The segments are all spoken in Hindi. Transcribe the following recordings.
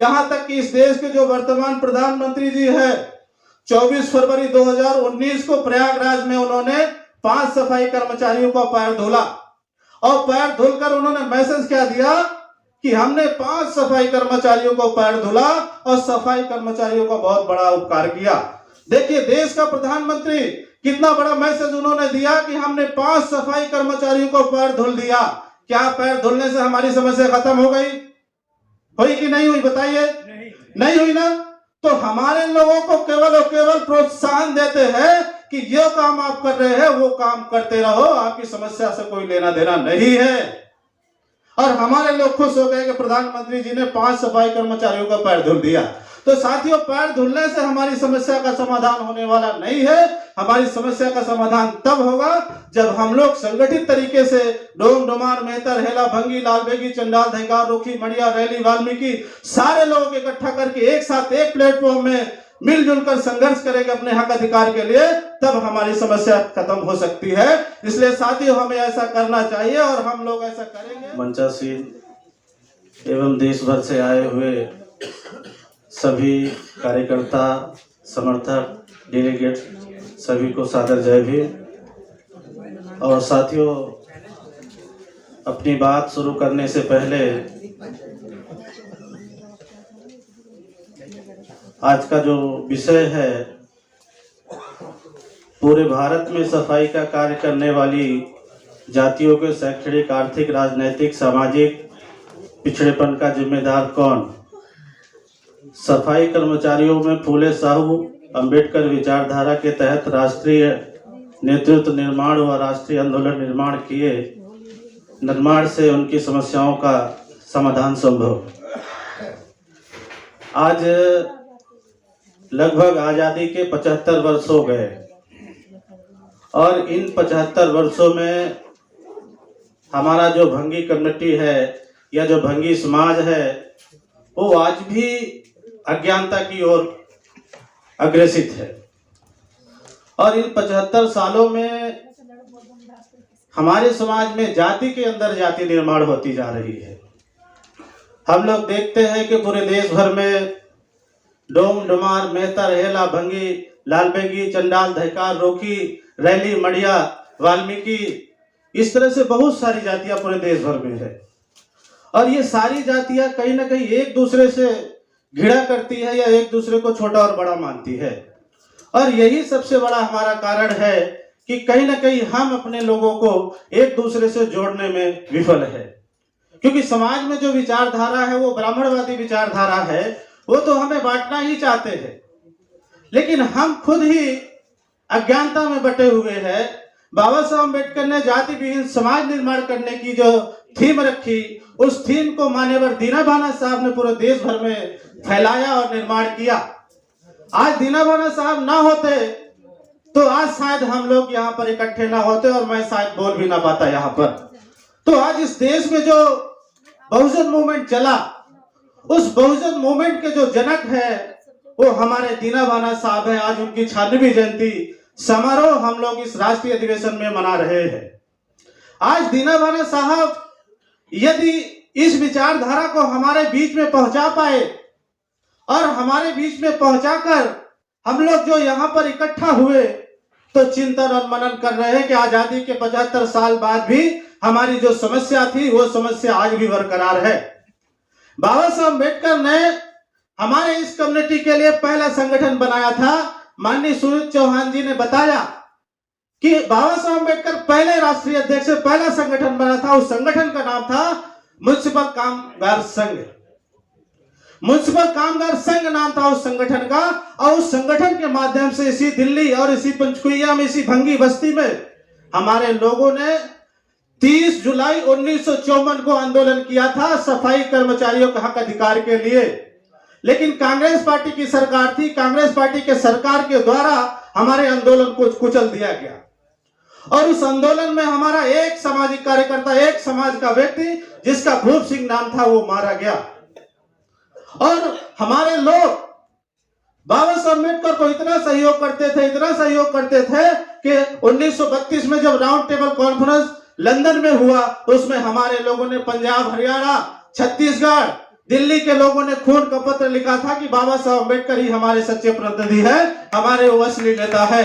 यहाँ तक कि इस देश के जो वर्तमान प्रधानमंत्री जी है, 24 फरवरी 2019 को प्रयागराज में उन्होंने 5 सफाई कर्मचारियों का पैर धुला और पैर धुलकर उन्होंने मैसेज क्या दिया कि हमने 5 सफाई कर्मचारियों को पैर धुला और सफाई कर्मचारियों का बहुत बड़ा उपकार किया। देखिए देश का प्रधानमंत्री कितना बड़ा मैसेज उन्होंने दिया कि हमने 5 सफाई कर्मचारियों को पैर धुल दिया। क्या पैर धुलने से हमारी समस्या खत्म हो गई? हुई कि नहीं हुई? बताइए। नहीं हुई ना? तो हमारे लोगों को केवल और केवल प्रोत्साहन देते हैं कि ये काम आप कर रहे हैं, वो काम करते रहो, आपकी समस्या से कोई लेना देना नहीं है। और हमारे लोग खुश हो गए कि प्रधानमंत्री जी ने 5 सफाई कर्मचारियों का पैर धुल दिया। तो साथियों, पैर धुलने से हमारी समस्या का समाधान होने वाला नहीं है। हमारी समस्या का समाधान तब होगा जब हम लोग संगठित तरीके से डोम डोमार मेहतर हेला भंगी लालबेगी चंडाल धैकार रोखी मड़िया रैली वाल्मीकि सारे लोगों को इकट्ठा करके एक साथ एक प्लेटफॉर्म में मिलजुल कर संघर्ष करेंगे अपने हक अधिकार के लिए, तब हमारी समस्या खत्म हो सकती है। इसलिए साथियों, हमें ऐसा करना चाहिए और हम लोग ऐसा करेंगे। मंचासीन एवं देश भर से आए हुए सभी कार्यकर्ता, समर्थक, डेलीगेट सभी को सादर जय भीम। और साथियों, अपनी बात शुरू करने से पहले आज का जो विषय है, पूरे भारत में सफाई का कार्य करने वाली जातियों के शैक्षणिक, आर्थिक, राजनैतिक, सामाजिक पिछड़ेपन का जिम्मेदार कौन? सफाई कर्मचारियों में फूले साहू अंबेडकर विचारधारा के तहत राष्ट्रीय नेतृत्व निर्माण व राष्ट्रीय आंदोलन निर्माण से उनकी समस्याओं का समाधान संभव। आज लगभग आज़ादी के 75 वर्ष हो गए और इन 75 वर्षों में हमारा जो भंगी कम्युनिटी है या जो भंगी समाज है, वो आज भी अज्ञानता की ओर अग्रसित है। और इन 75 सालों में हमारे समाज में जाति के अंदर जाति निर्माण होती जा रही है। हम लोग देखते हैं कि पूरे देश भर में डोम डोमार मेहतर हेला भंगी लालबेगी चंडाल धैकार रोखी रैली मड़िया वाल्मीकि, इस तरह से बहुत सारी जातियां पूरे देश भर में है। और ये सारी जातियां कहीं ना कहीं एक दूसरे से घृणा करती है या एक दूसरे को छोटा और बड़ा मानती है। और यही सबसे बड़ा हमारा कारण है कि कहीं ना कहीं हम अपने लोगों को एक दूसरे से जोड़ने में विफल है। क्योंकि समाज में जो विचारधारा है वो ब्राह्मणवादी विचारधारा है, वो तो हमें बांटना ही चाहते हैं, लेकिन हम खुद ही अज्ञानता में बटे हुए हैं। बाबा साहब अम्बेडकर ने जाति विहीन समाज निर्माण करने की जो थीम रखी, उस थीम को मान्यवर दीना भाना साहब ने पूरे देश भर में फैलाया और निर्माण किया। आज दीना भाना साहब ना होते तो आज शायद हम लोग यहाँ पर इकट्ठे ना होते और मैं शायद बोल भी ना पाता यहाँ पर। तो आज इस देश में जो बहुजन मूवमेंट चला, उस बहुजन मूवमेंट के जो जनक है वो हमारे दीना भाना साहब है। आज उनकी 96वीं जयंती समारोह हम लोग इस राष्ट्रीय अधिवेशन में मना रहे हैं। आज दीना भाना साहब यदि इस विचारधारा को हमारे बीच में पहुंचा पाए और हमारे बीच में पहुंचाकर हम लोग जो यहाँ पर इकट्ठा हुए तो चिंतन और मनन कर रहे हैं कि आजादी के 75 साल बाद भी हमारी जो समस्या थी वो समस्या आज भी बरकरार है। बाबा साहब अम्बेडकर ने हमारे इस कम्युनिटी के लिए पहला संगठन बनाया था। माननीय सुनील चौहान जी ने बताया कि बाबा साहब अम्बेडकर पहले राष्ट्रीय अध्यक्ष से पहला संगठन बना था। उस संगठन का नाम था म्युनिसिपल कामगार संघ। म्युनिसिपल कामगार संघ नाम था उस संगठन का। और उस संगठन के माध्यम से इसी दिल्ली और इसी पंचकुइया में, इसी भंगी बस्ती में हमारे लोगों ने 30 जुलाई 1954 को आंदोलन किया था सफाई कर्मचारियों के हक अधिकार के लिए। लेकिन कांग्रेस पार्टी की सरकार थी, कांग्रेस पार्टी के सरकार के द्वारा हमारे आंदोलन को कुचल दिया गया। और उस आंदोलन में हमारा एक सामाजिक कार्यकर्ता, एक समाज का व्यक्ति जिसका भूप सिंह नाम था, वो मारा गया। और हमारे लोग बाबा साहब अम्बेडकर को इतना सहयोग करते थे, इतना सहयोग करते थे कि 1932 में जब राउंड टेबल कॉन्फ्रेंस लंदन में हुआ, उसमें हमारे लोगों ने पंजाब, हरियाणा, छत्तीसगढ़, दिल्ली के लोगों ने खून का पत्र लिखा था कि बाबा साहब अम्बेडकर ही हमारे सच्चे प्रतिनिधि है, हमारे वो असली नेता है।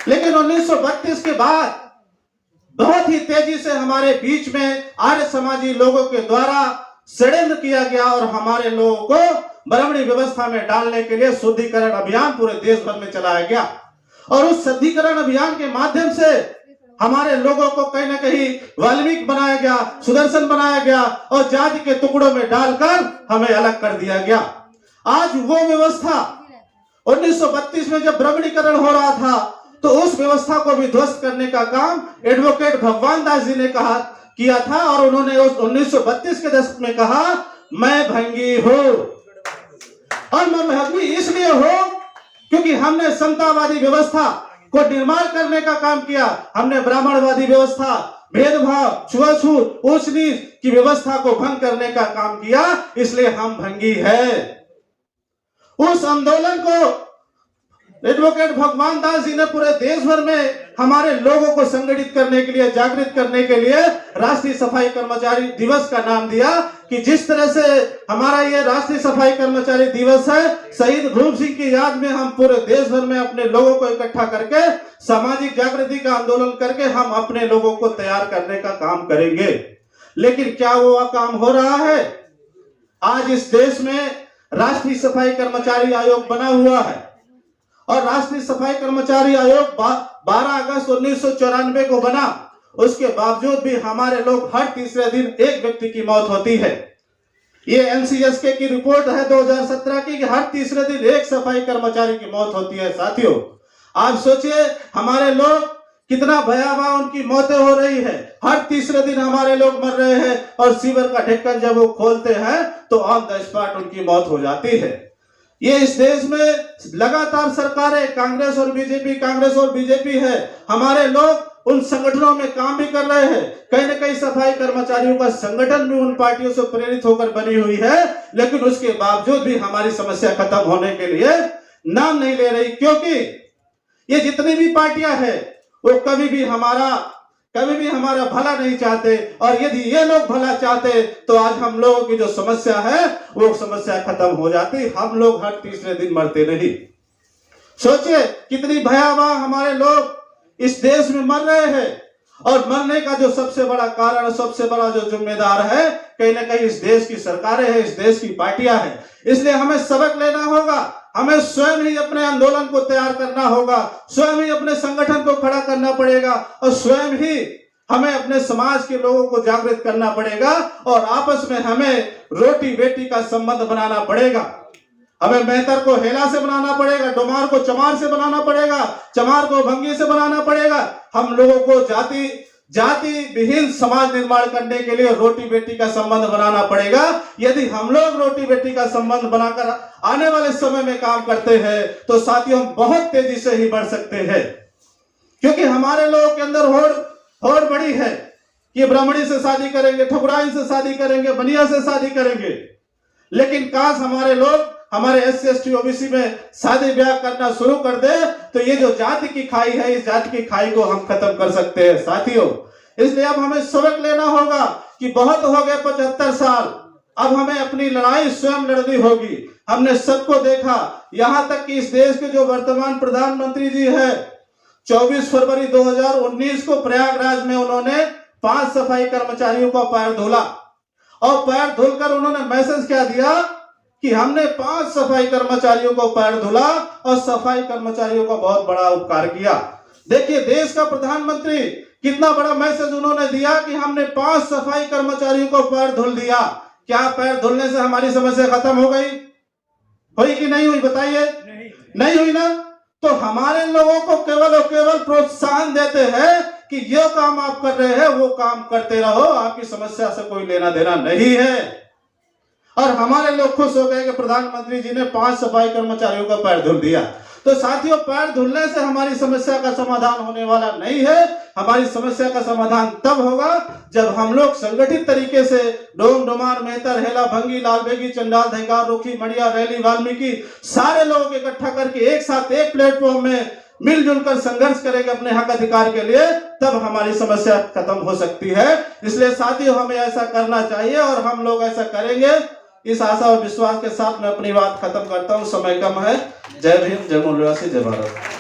लेकिन 1932 के बाद बहुत ही तेजी से हमारे बीच में आर्य समाजी लोगों के द्वारा षड्यंत्र किया गया और हमारे लोगों को ब्राह्मणी व्यवस्था में डालने के लिए शुद्धिकरण अभियान पूरे देश भर में चलाया गया। और उस शुद्धिकरण अभियान के माध्यम से हमारे लोगों को कहीं ना कहीं वाल्मीकि बनाया गया, सुदर्शन बनाया गया और जाति के टुकड़ों में डालकर हमें अलग कर दिया गया। आज वो व्यवस्था 1932 में जब ब्राह्मणीकरण हो रहा था तो उस व्यवस्था को भी ध्वस्त करने का काम एडवोकेट भगवान दास जी ने किया था और उन्होंने उस 1932 के दशक में कहा, मैं भंगी हूं। और मैं भंगी इसलिए हूं क्योंकि हमने समतावादी व्यवस्था को निर्माण करने का काम किया। हमने ब्राह्मणवादी व्यवस्था, भेदभाव, छुआछूत, ऊंच नीच की व्यवस्था को भंग करने का काम किया, इसलिए हम भंगी है। उस आंदोलन को एडवोकेट भगवान दास जी ने पूरे देश भर में हमारे लोगों को संगठित करने के लिए, जागृत करने के लिए राष्ट्रीय सफाई कर्मचारी दिवस का नाम दिया। कि जिस तरह से हमारा ये राष्ट्रीय सफाई कर्मचारी दिवस है, शहीद भूप सिंह की याद में हम पूरे देश भर में अपने लोगों को इकट्ठा करके सामाजिक जागृति का आंदोलन करके हम अपने लोगों को तैयार करने का काम करेंगे। लेकिन क्या वो काम हो रहा है? आज इस देश में राष्ट्रीय सफाई कर्मचारी आयोग बना हुआ है और राष्ट्रीय सफाई कर्मचारी आयोग 12 अगस्त 1994 को बना। उसके बावजूद भी हमारे लोग हर तीसरे दिन एक व्यक्ति की मौत होती है। ये एनसीएसके की रिपोर्ट है 2017 की कि हर तीसरे दिन एक सफाई कर्मचारी की मौत होती है। साथियों, आप सोचिए हमारे लोग कितना भयावह उनकी मौतें हो रही है। हर तीसरे दिन हमारे लोग मर रहे हैं और सीवर का ढक्कन जब वो खोलते हैं तो ऑन द स्पॉट उनकी मौत हो जाती है। ये इस देश में लगातार सरकारें कांग्रेस और बीजेपी है। हमारे लोग उन संगठनों में काम भी कर रहे हैं। कहीं न कहीं सफाई कर्मचारियों का संगठन भी उन पार्टियों से प्रेरित होकर बनी हुई है, लेकिन उसके बावजूद भी हमारी समस्या खत्म होने के लिए नाम नहीं ले रही। क्योंकि ये जितनी भी पार्टियां हैं वो कभी भी हमारा भला नहीं चाहते, और यदि ये लोग भला चाहते तो आज हम लोगों की जो समस्या है वो समस्या खत्म हो जाती। हम लोग हर तीसरे दिन मरते नहीं। सोचिए कितनी भयावह हमारे लोग इस देश में मर रहे हैं, और मरने का जो सबसे बड़ा कारण, सबसे बड़ा जो जिम्मेदार है, कहीं ना कहीं इस देश की सरकारें हैं, इस देश की पार्टियां हैं। इसलिए हमें सबक लेना होगा। हमें स्वयं ही अपने आंदोलन को तैयार करना होगा, स्वयं ही अपने संगठन को खड़ा करना पड़ेगा और स्वयं ही हमें अपने समाज के लोगों को जागृत करना पड़ेगा और आपस में हमें रोटी बेटी का संबंध बनाना पड़ेगा। हमें मेहतर को हेला से बनाना पड़ेगा, डोमार को चमार से बनाना पड़ेगा, चमार को भंगी से बनाना पड़ेगा। हम लोगों को जाति विहीन समाज निर्माण करने के लिए रोटी बेटी का संबंध बनाना पड़ेगा। यदि हम लोग रोटी बेटी का संबंध बनाकर आने वाले समय में काम करते हैं तो साथियों हम बहुत तेजी से ही बढ़ सकते हैं। क्योंकि हमारे लोगों के अंदर होड़ बड़ी है कि ब्राह्मणी से शादी करेंगे, ठकुराइन से शादी करेंगे, बनिया से शादी करेंगे। लेकिन काश हमारे लोग हमारे SC ST OBC में शादी ब्याह करना शुरू कर दे तो ये जो जाति की खाई है, इस जाति की खाई को हम खत्म कर सकते हैं। साथियों, इसलिए अब हमें सबक लेना होगा कि बहुत हो गए 75 साल, अब हमें अपनी लड़ाई स्वयं लड़नी होगी। हमने सबको देखा, यहाँ तक कि इस देश के जो वर्तमान प्रधानमंत्री जी है, 24 फरवरी 2019 को प्रयागराज में उन्होंने 5 सफाई कर्मचारियों का पैर धुला और पैर धुलकर उन्होंने मैसेज क्या दिया कि हमने 5 सफाई कर्मचारियों को पैर धुला और सफाई कर्मचारियों का बहुत बड़ा उपकार किया। देखिए देश का प्रधानमंत्री कितना बड़ा मैसेज उन्होंने दिया कि हमने 5 सफाई कर्मचारियों को पैर धुल दिया। क्या पैर धुलने से हमारी समस्या खत्म हो गई? हुई कि नहीं हुई? बताइए। नहीं हुई ना? तो हमारे लोगों को केवल और केवल प्रोत्साहन देते हैं कि ये काम आप कर रहे हैं, वो काम करते रहो, आपकी समस्या से कोई लेना देना नहीं है। और हमारे लोग खुश हो गए कि प्रधानमंत्री जी ने 5 सफाई कर्मचारियों का पैर धुल दिया। तो साथियों, पैर धुलने से हमारी समस्या का समाधान होने वाला नहीं है। हमारी समस्या का समाधान तब होगा जब हम लोग संगठित तरीके से डोम डोमार मेहतर हेला भंगी लालबेगी चंडाल धंगार रोखी मड़िया रैली वाल्मीकि सारे लोगों को इकट्ठा करके एक साथ एक प्लेटफॉर्म में मिलजुल कर संघर्ष करेंगे अपने हक अधिकार के लिए, तब हमारी समस्या खत्म हो सकती है। इसलिए साथियों, हमें ऐसा करना चाहिए और हम लोग ऐसा करेंगे। इस आशा और विश्वास के साथ मैं अपनी बात खत्म करता हूँ, समय कम है। जय भीम, जय मूलवासी, जय भारत।